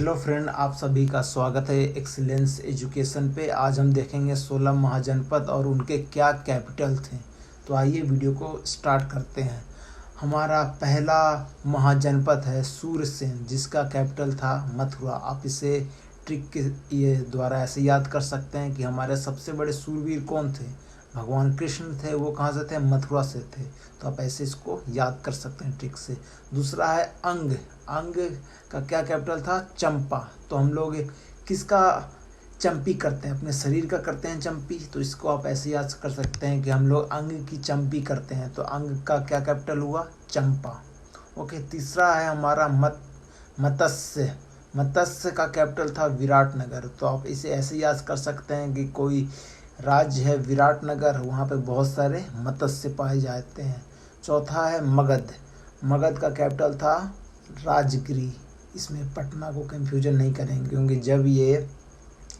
Hello friend, आप सभी का स्वागत है एक्सीलेंस एजुकेशन पे। आज हम देखेंगे 16 महाजनपद और उनके क्या कैपिटल थे। तो आइए वीडियो को स्टार्ट करते हैं। हमारा पहला महाजनपद है सूरसेन, जिसका कैपिटल था मथुरा। आप इसे ट्रिक के ये द्वारा ऐसे याद कर सकते हैं कि हमारे सबसे बड़े सूरवीर कौन थे, भगवान कृष्ण थे। वो कहाँ से थे? मथुरा से थे। तो आप ऐसे इसको याद कर सकते हैं ट्रिक से। दूसरा है अंग। अंग का क्या कैपिटल था? चंपा। तो हम लोग किसका चंपी करते हैं? अपने शरीर का करते हैं चंपी। तो इसको आप ऐसे याद कर सकते हैं कि हम लोग अंग की चंपी करते हैं। तो अंग का क्या कैपिटल हुआ? चंपा। ओके। तीसरा है हमारा मत्स्य। मत्स्य का कैपिटल था विराटनगर। तो आप इसे ऐसे याद कर सकते हैं कि कोई राज्य है विराटनगर, वहाँ पे बहुत सारे मत्स्य पाए जाते हैं। चौथा है मगध। मगध का कैपिटल था राजगिरी। इसमें पटना को कंफ्यूजन नहीं करेंगे, क्योंकि जब ये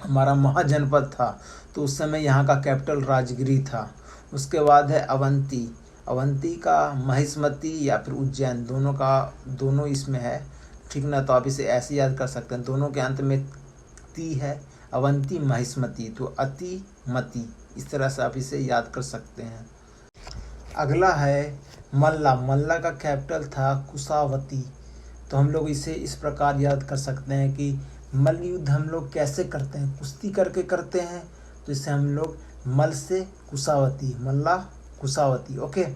हमारा महाजनपद था तो उस समय यहाँ का कैपिटल राजगिरी था। उसके बाद है अवंती। अवंती का महिष्मती या फिर उज्जैन, दोनों इसमें है, ठीक ना। तो आप इसे ऐसे याद कर सकते हैं, दोनों के अंत में ती है, अवंती महिष्मती। तो अति मति, इस तरह से आप इसे याद कर सकते हैं। अगला है मल्ला। मल्ला का कैपिटल था कुशावती। तो हम लोग इसे इस प्रकार याद कर सकते हैं कि मल्ल युद्ध हम लोग कैसे करते हैं? कुश्ती करके करते हैं। तो इसे हम लोग मल से कुशावती, मल्ला कुशावती। ओके।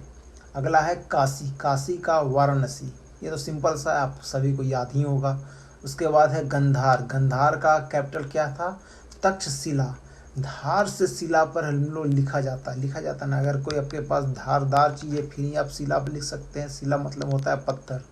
अगला है काशी। काशी का वाराणसी। ये तो सिंपल सा, आप सभी को याद ही होगा। उसके बाद है गंधार। गंधार का कैपिटल क्या था? तक्षशिला। धार से शिला पर हम लोग लिखा जाता ना। अगर कोई आपके पास धारदार चीज़ें फिर ही आप शिला पर लिख सकते हैं। शिला मतलब होता है पत्थर।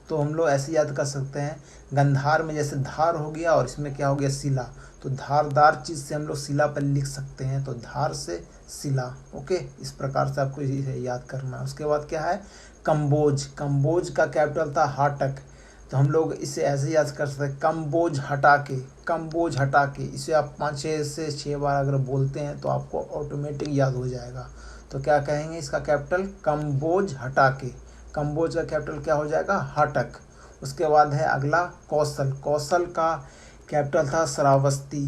तो हम लोग ऐसे याद कर सकते हैं, गंधार में जैसे धार हो गया और इसमें क्या हो गया? शिला। तो धारदार चीज़ से हम लोग शिला पर लिख सकते हैं। तो धार से शिला। ओके। इस प्रकार से आपको इसे याद करना है। उसके बाद क्या है? कम्बोज। कम्बोज का कैपिटल था हाटक। तो हम लोग इसे ऐसे याद कर सकते हैं, कम्बोज हटा के। कम्बोज हटा के, इसे आप 5 से 6 बार अगर बोलते हैं तो आपको ऑटोमेटिक याद हो जाएगा। तो क्या कहेंगे? इसका कैपिटल कम्बोज हटा के। कम्बोज का कैपिटल क्या हो जाएगा? हाटक। उसके बाद है अगला कौशल। कौशल का कैपिटल था श्रावस्ती।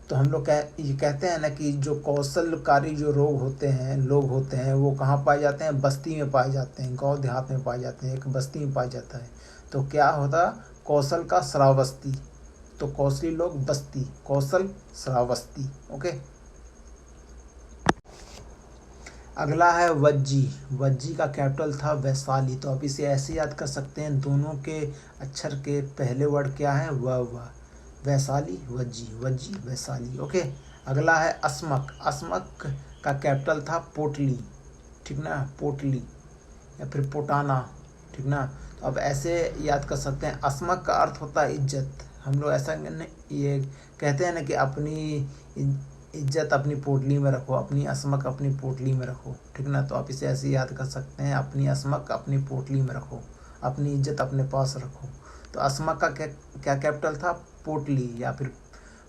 तो हम लोग ये कहते हैं ना कि जो कौशलकारी जो लोग होते हैं वो कहाँ पाए जाते हैं? बस्ती में पाए जाते हैं, गांव देहात में पाए जाते हैं। एक बस्ती में पाया जाता है। तो क्या होता? कौशल का श्रावस्ती। तो कौशली लोग बस्ती, कौशल श्रावस्ती। ओके। अगला है वज्जी। वज्जी का कैपिटल था वैशाली। तो आप इसे ऐसे याद कर सकते हैं, दोनों के अक्षर के पहले वर्ड क्या है? व। वैशाली, वज्जी, वज्जी, वैशाली। ओके। अगला है अस्मक। अस्मक का कैपिटल था पोटली, ठीक ना। पोटली या फिर पोटाना, ठीक ना। तो अब ऐसे याद कर सकते हैं, अस्मक का अर्थ होता है इज्जत। हम लोग ऐसा ये कहते हैं ना कि अपनी इज्जत अपनी पोटली में रखो, अपनी अस्मक अपनी पोटली में रखो, ठीक ना। तो आप इसे ऐसे याद कर सकते हैं, अपनी अस्मक अपनी पोटली में रखो, अपनी इज्जत अपने पास रखो। तो अस्मक का क्या कैपिटल था? पोटली या फिर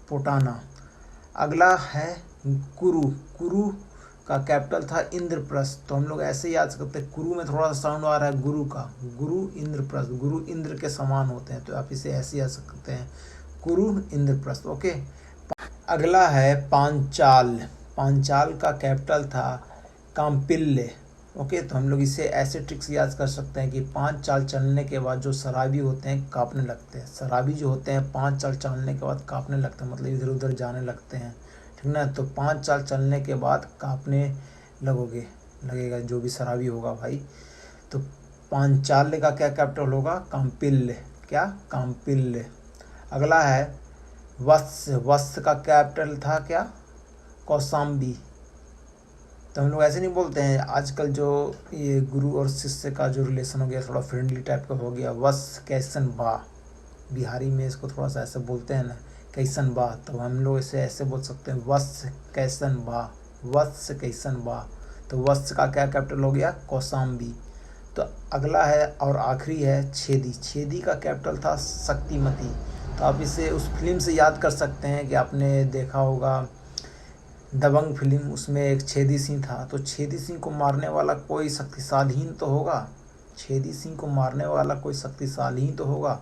पोटाना। अगला है कुरु। कुरु का कैपिटल था इंद्रप्रस्थ। तो हम लोग ऐसे याद करते हैं, कुरु में थोड़ा सा साउंड आ रहा है गुरु का। गुरु इंद्रप्रस्थ, गुरु इंद्र के समान होते हैं। तो आप इसे ऐसे याद सकते हैं, कुरु इंद्रप्रस्थ। ओके। अगला है पांचाल। पांचाल का कैपिटल था काम्पिल्य। ओके। तो हम लोग इसे ऐसे ट्रिक्स याद कर सकते हैं कि 5 चाल चलने के बाद जो शराबी होते हैं कांपने लगते हैं। शराबी जो होते हैं 5 चाल चलने के बाद कांपने लगते हैं, मतलब इधर उधर जाने लगते हैं, ठीक ना। तो 5 चाल चलने के बाद कांपने लगेगा जो भी शराबी होगा भाई। तो पांचाल्य का क्या कैपिटल होगा? काम्पिल्य। क्या? काम्पिल्य। अगला है वत्स। वत्स का कैपिटल था क्या? कौशाम्बी। तो हम लोग ऐसे नहीं बोलते हैं, आजकल जो ये गुरु और शिष्य का जो रिलेशन हो गया थोड़ा फ्रेंडली टाइप का हो गया, वत्स कैसन बा। बिहारी में इसको थोड़ा सा ऐसे बोलते हैं ना, कैसन बा। तो हम लोग इसे ऐसे बोल सकते हैं, वत्स कैसन बा, वत्स कैसन बा। तो वत्स का क्या कैपिटल हो गया? कौशाम्बी। तो अगला है और आखिरी है छेदी। छेदी का कैपिटल था शक्तिमती। तो आप इसे उस फिल्म से याद कर सकते हैं कि आपने देखा होगा दबंग फिल्म, उसमें एक छेदी सिंह था। तो छेदी सिंह को मारने वाला कोई शक्तिशाली ही तो होगा। छेदी सिंह को मारने वाला कोई शक्तिशाली ही तो होगा।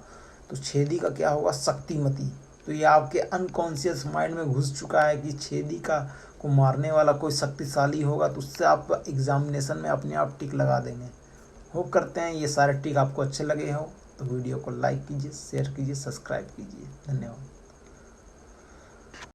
तो छेदी का क्या होगा, शक्तिमती। तो ये आपके अनकॉन्शियस माइंड में घुस चुका है कि छेदी का को मारने वाला कोई शक्तिशाली होगा, तो उससे आप एग्जामिनेशन में अपने आप टिक लगा देंगे। होप करते हैं ये सारे टिक आपको अच्छे लगे हो। तो वीडियो को लाइक कीजिए, शेयर कीजिए, सब्सक्राइब कीजिए। धन्यवाद।